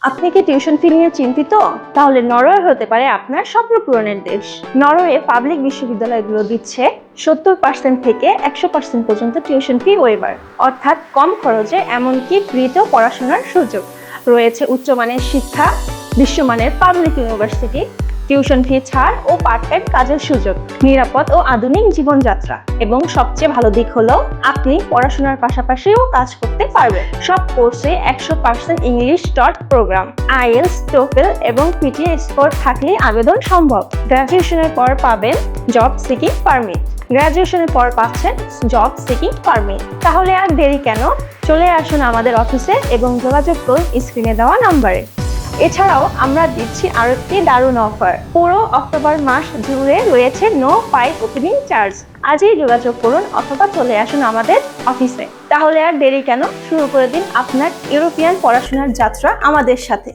আপনি কি tuition fee নিয়ে চিন্তিত? তাহলে নরওয়ে হতে পারে আপনার স্বপ্ন পূরণের দেশ। নরওয়ে পাবলিক বিশ্ববিদ্যালয়গুলো দিচ্ছে 70% থেকে 100% পর্যন্ত টিউশন ফি ওয়েভার, অর্থাৎ কম খরচে এমনকি ফ্রিতেও পড়াশোনার সুযোগ রয়েছে। উচ্চমানের শিক্ষা, বিশ্বমানের পাবলিক ইউনিভার্সিটি, টিউশন ফি ছাড় ও পার্ট টাইম কাজের সুযোগ, নিরাপদ ও আধুনিক জীবনযাত্রা, এবং সবচেয়ে ভালো দিক হলো আপনি পড়াশোনার পাশাপাশিও কাজ করতে পারবেন। সব কোর্সে 100% English dot program, IELTS, TOEFL এবং পিটিএ স্কোর থাকলে আবেদন সম্ভব। গ্রাজুয়েশনের পর পাবেন জব সিকিং পারমিট। গ্রাজুয়েশনের পর পাচ্ছেন জব সিকিং পারমিট। তাহলে আর দেরি কেন? চলে আসুন আমাদের অফিসে এবং যোগাযোগ করুন স্ক্রিনে দেওয়া নম্বরে। এছাড়াও আমরা দিচ্ছি আরো একটি দারুণ অফার। পুরো অক্টোবর মাস জুড়ে রয়েছে নো ফাইল ওপেনিং চার্জ। আজই যোগাযোগ করুন অথবা চলে আসুন আমাদের অফিসে। তাহলে আর দেরি কেন? শুরু করে দিন আপনার ইউরোপিয়ান পড়াশোনার যাত্রা আমাদের সাথে।